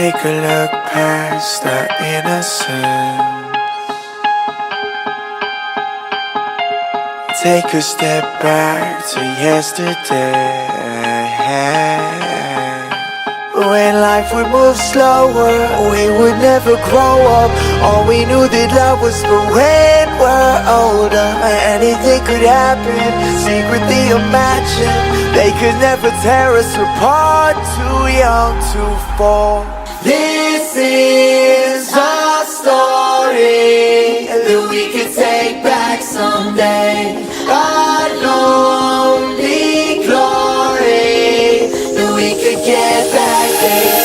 Take a look past our innocence. Take a step back to yesterday. When life would move slower, we would never grow up. All we knew that love was for when we're older. Anything could happen, secretly imagine. They could never tear us apart, too young to fall. This is our story that we could take back someday. Our lonely glory that we could get back.